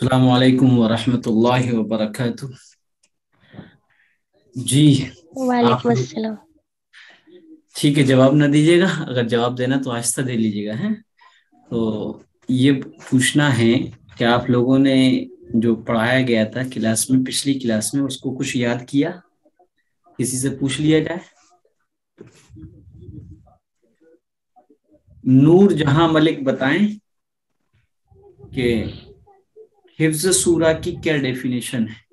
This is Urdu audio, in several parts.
السلام علیکم ورحمۃ اللہ وبرکاتہ۔ جی آپ وعلیکم السلام۔ ٹھیک ہے، جواب نہ دیجیے گا، اگر جواب دینا تو آہستہ دے لیجیے گا ہے۔ تو یہ پوچھنا ہے کہ آپ لوگوں نے جو پڑھایا گیا تھا کلاس میں، پچھلی کلاس میں، اس کو کچھ یاد کیا؟ کسی سے پوچھ لیا جائے۔ نور جہاں ملک بتائیں کہ حفظ سورہ کی کیا ڈیفینیشن ہے؟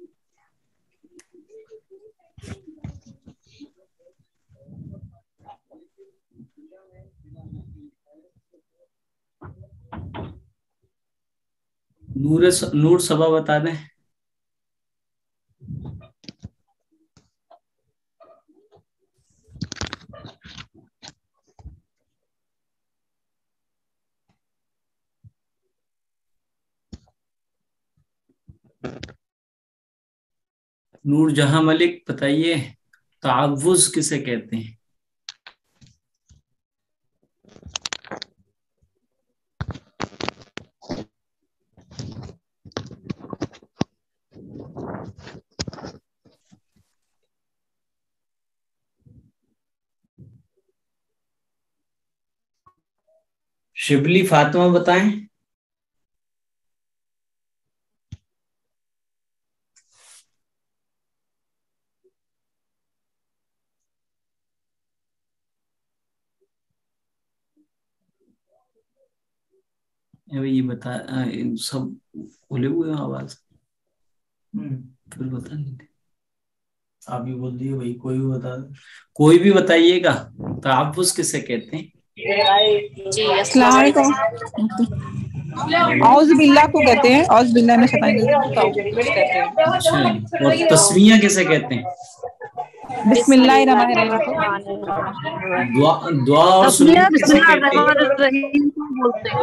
نور صبا بتا دیں۔ نور جہاں ملک بتائیے، تعوذ کسے کہتے ہیں؟ شبلی فاطمہ بتائیں۔ یہ بتا سب بولے ہوئے ہیں آواز، پھر بتا نہیں دے۔ آپ بھی بول دیے بھائی، کوئی بھی بتا دے، کوئی بھی بتائیے گا۔ تعوذ کسے کہتے ہیں؟ جی السلام علیکم۔ اعوذ باللہ کو کہتے ہیں، اعوذ باللہ من الشیطان الرجیم کو کہتے ہیں۔ اچھا، اور تسمیہ کسے کہتے ہیں؟ بسم اللہ الرحمن الرحیم۔ دعا اور تسمیہ سنت بسم کسے اللہ کہتے ہیں؟ الرحمن الرحیم کو بولتے ہیں۔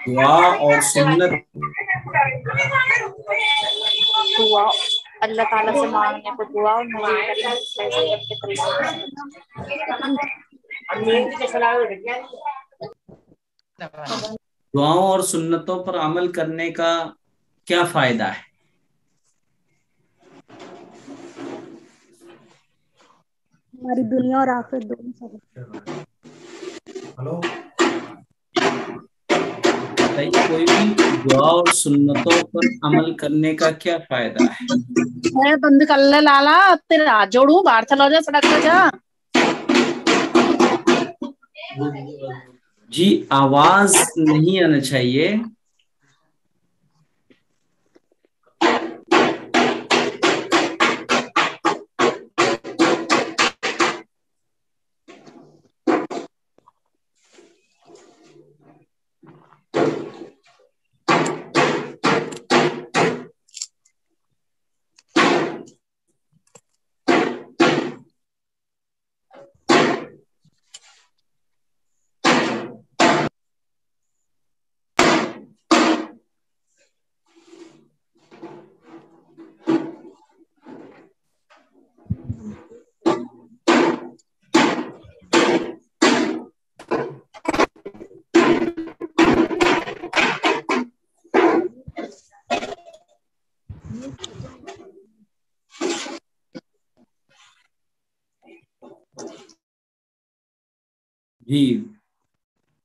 دعا اور سنت دعا اللہ تعالیٰ سے مانگنے کو دعا اور نبی کریم صلی اللہ علیہ وسلم۔ دعاؤں اور سنتوں پر عمل کرنے کا کیا فائدہ ہے؟ ہماری دنیا اور آخرت دونوں سب۔ کوئی بھی دعا اور سنتوں پر عمل کرنے کا کیا فائدہ ہے؟ بند کر لے لالا، تیرا جوڑوں باہر چلا جا، سڑک پہ جا۔ جی آواز نہیں آنا چاہیے۔ جی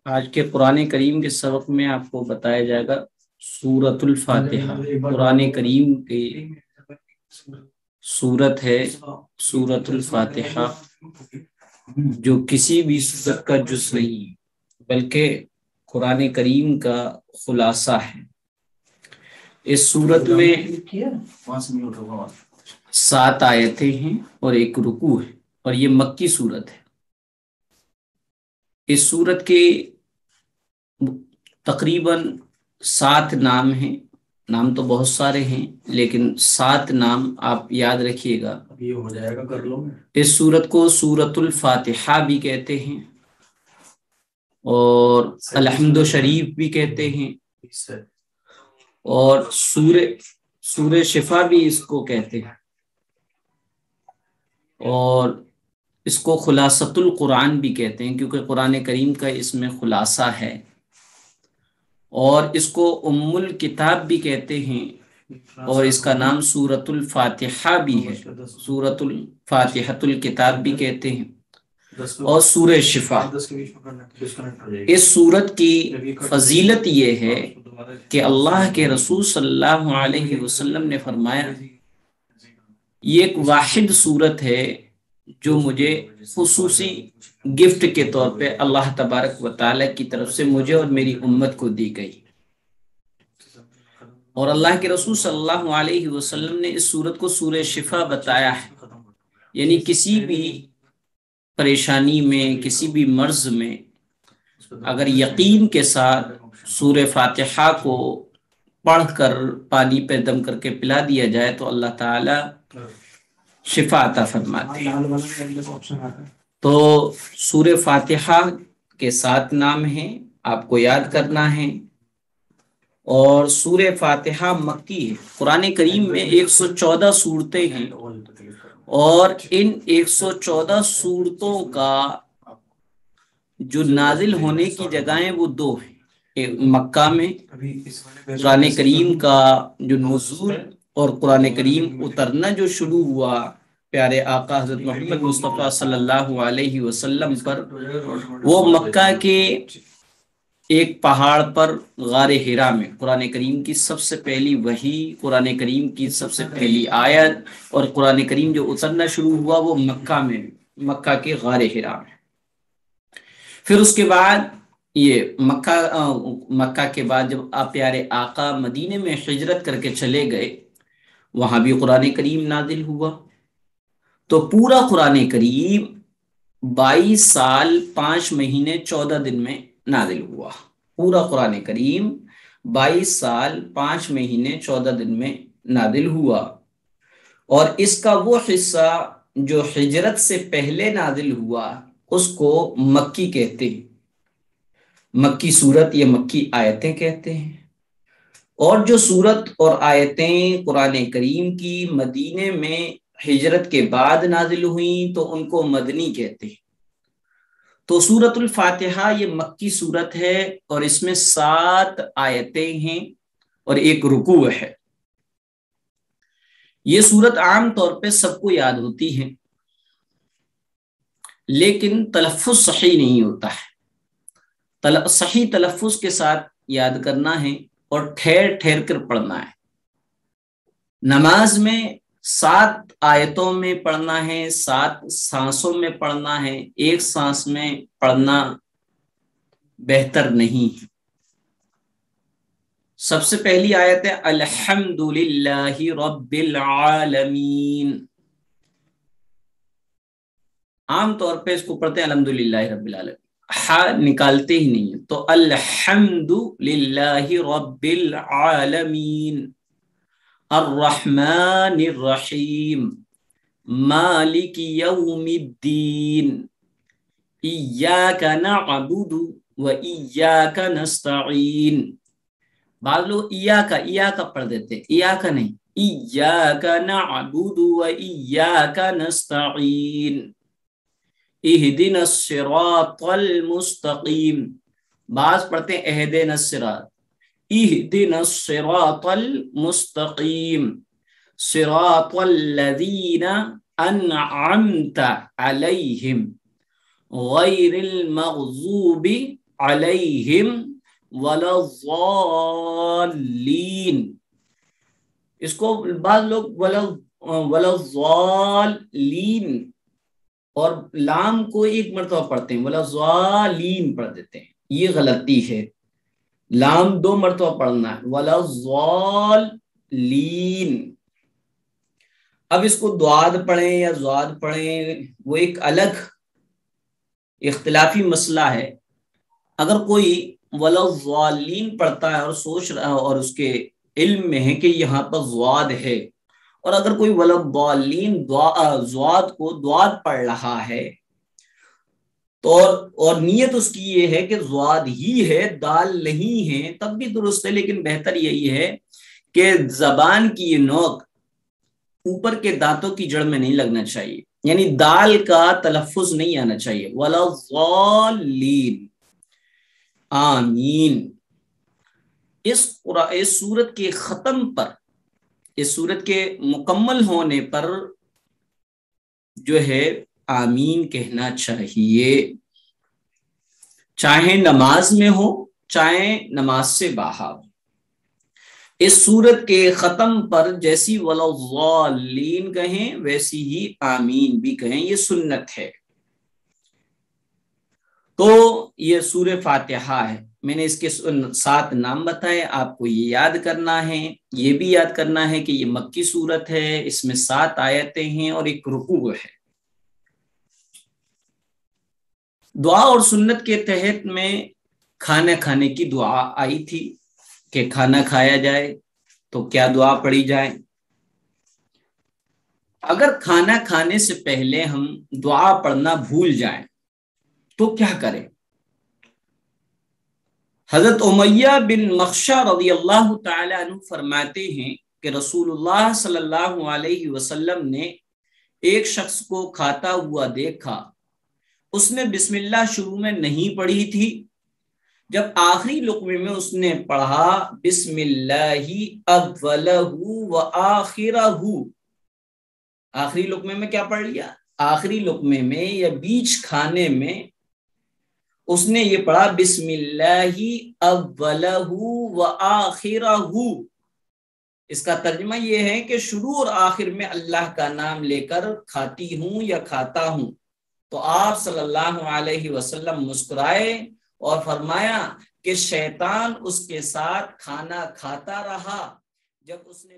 آج کے قرآن کریم کے سبق میں آپ کو بتایا جائے گا سورۃ الفاتحہ۔ قرآن کریم کی سورت ہے سورۃ الفاتحہ، جو کسی بھی سورت کا جز نہیں بلکہ قرآن کریم کا خلاصہ ہے۔ اس سورت میں 7 آیتیں ہیں اور ایک رکوع ہے، اور یہ مکی سورت ہے۔ اس سورت کے تقریباً 7 نام ہیں، نام تو بہت سارے ہیں لیکن 7 نام آپ یاد رکھیے گا۔ یہ ہو جائے گا، کر لو۔ اس سورت کو سورۃ الفاتحہ بھی کہتے ہیں اور الحمد شریف بھی کہتے ہیں، اور سورہ شفا بھی اس کو کہتے ہیں، اور اس کو خلاصۃ القرآن بھی کہتے ہیں کیونکہ قرآن کریم کا اس میں خلاصہ ہے، اور اس کو ام الکتاب بھی کہتے ہیں، اور اس کا نام سورۃ الفاتحہ بھی ہے، سورۃ الفاتحۃ الکتاب بھی کہتے ہیں، اور سورہ شفا۔ اس سورت کی فضیلت یہ ہے کہ اللہ کے رسول صلی اللہ علیہ وسلم نے فرمایا یہ ایک واحد سورت ہے جو مجھے خصوصی گفٹ کے طور پہ اللہ تبارک و تعالیٰ کی طرف سے مجھے اور میری امت کو دی گئی، اور اللہ کے رسول صلی اللہ علیہ وسلم نے اس سورت کو سورہ شفا بتایا ہے، یعنی کسی بھی پریشانی میں، کسی بھی مرض میں اگر یقین کے ساتھ سورہ فاتحہ کو پڑھ کر پانی پہ دم کر کے پلا دیا جائے تو اللہ تعالی شفا عطا فرماتے ہیں۔ تو سورہ فاتحہ کے 7 نام ہیں، آپ کو یاد کرنا ہے، اور سورہ فاتحہ مکی ہے۔ قرآن کریم میں 114 صورتیں ہیں، اور ان 114 صورتوں کا جو نازل ہونے کی جگہیں وہ 2 ہیں۔ مکہ میں قرآن کریم کا جو نزول اور قرآن کریم اترنا جو شروع ہوا پیارے آقا حضرت محمد مصطفیٰ صلی اللہ علیہ وسلم پر، وہ مکہ کے ایک پہاڑ پر غار حرا میں قرآن کریم کی سب سے پہلی وحی، قرآن کریم کی سب سے پہلی آیت اور قرآن کریم جو اترنا شروع ہوا وہ مکہ میں، مکہ کے غار حرا میں۔ پھر اس کے بعد یہ مکہ کے بعد جب آپ پیارے آقا مدینے میں ہجرت کر کے چلے گئے، وہاں بھی قرآن کریم نازل ہوا، تو پورا قرآن کریم 22 سال 5 مہینے 14 دن میں نازل ہوا۔ پورا قرآن کریم 22 سال 5 مہینے 14 دن میں نازل ہوا، اور اس کا وہ حصہ جو ہجرت سے پہلے نازل ہوا اس کو مکی کہتے ہیں، مکی صورت یا مکی آیتیں کہتے ہیں، اور جو صورت اور آیتیں قرآن کریم کی مدینے میں ہجرت کے بعد نازل ہوئیں تو ان کو مدنی کہتے ہیں۔ تو سورۃ الفاتحہ یہ مکی صورت ہے، اور اس میں 7 آیتیں ہیں اور 1 رکوع ہے۔ یہ صورت عام طور پہ سب کو یاد ہوتی ہے، لیکن تلفظ صحیح نہیں ہوتا ہے۔ صحیح تلفظ کے ساتھ یاد کرنا ہے اور ٹھہر ٹھہر کر پڑھنا ہے۔ نماز میں 7 آیتوں میں پڑھنا ہے، 7 سانسوں میں پڑھنا ہے، 1 سانس میں پڑھنا بہتر نہیں ہے۔ سب سے پہلی آیت ہے الحمدللہ رب العالمین۔ عام طور پہ اس کو پڑھتے ہیں الحمدللہ رب العالمین، ہا نکالتے ہی نہیں، تو الحمدللہ رب العالمین الرحمن الرحیم مالک یوم الدین ایاک نعبد و ایاک نستعین۔ بعض لوگ ایاک پڑھ دیتے، ایاک نہیں، ایاک نعبد و ایاک نستعین اہدنا الصراط المستقیم۔ بعض پڑھتے ہیں اہدنا الصراط، اہدنا الصراط المستقیم صراط الذین انعمت علیہم غیر المغضوب علیہم ولا الضالین۔ اس کو بعض لوگ ولا الضالین اور لام کو 1 مرتبہ پڑھتے ہیں، ولا الضالین پڑھ دیتے ہیں، یہ غلطی ہے۔ لام 2 مرتبہ پڑھنا ہے، ولا الضالین۔ اب اس کو دواد پڑھیں یا زواد پڑھیں وہ ایک الگ اختلافی مسئلہ ہے۔ اگر کوئی ولا الضالین پڑھتا ہے اور سوچ رہا ہے اور اس کے علم میں ہے کہ یہاں پر زواد ہے، اور اگر کوئی ولا الضالین زواد کو دواد پڑھ رہا ہے تو اور نیت اس کی یہ ہے کہ زواد ہی ہے دال نہیں ہے، تب بھی درست ہے، لیکن بہتر یہی ہے کہ زبان کی یہ نوک اوپر کے دانتوں کی جڑ میں نہیں لگنا چاہیے، یعنی دال کا تلفظ نہیں آنا چاہیے، ولا الضالین، آمین۔ اس سورت کے ختم پر، اس سورت کے مکمل ہونے پر جو ہے آمین کہنا چاہیے، چاہے نماز میں ہو چاہے نماز سے باہر۔ اس سورت کے ختم پر جیسی ولا الضالین کہیں ویسی ہی آمین بھی کہیں، یہ سنت ہے۔ تو یہ سورہ فاتحہ ہے، میں نے اس کے 7 نام بتائے، آپ کو یہ یاد کرنا ہے۔ یہ بھی یاد کرنا ہے کہ یہ مکی سورت ہے، اس میں 7 آیتیں ہیں اور ایک رکوع ہے۔ دعا اور سنت کے تحت میں کھانا کھانے کی دعا آئی تھی کہ کھانا کھایا جائے تو کیا دعا پڑھی جائے۔ اگر کھانا کھانے سے پہلے ہم دعا پڑھنا بھول جائیں تو کیا کریں؟ حضرت امیہ بن مخشہ رضی اللہ تعالی عنہ فرماتے ہیں کہ رسول اللہ صلی اللہ علیہ وسلم نے ایک شخص کو کھاتا ہوا دیکھا، اس نے بسم اللہ شروع میں نہیں پڑھی تھی، جب آخری لقمے میں اس نے پڑھا بسم اللہ اولہ و آخرہ، آخری لقمے میں کیا پڑھ لیا؟ آخری لقمے میں یا بیچ کھانے میں اس نے یہ پڑھا بسم اللہ اولہ و آخرہ۔ اس کا ترجمہ یہ ہے کہ شروع اور آخر میں اللہ کا نام لے کر کھاتی ہوں یا کھاتا ہوں۔ تو آپ صلی اللہ علیہ وسلم مسکرائے اور فرمایا کہ شیطان اس کے ساتھ کھانا کھاتا رہا، جب اس نے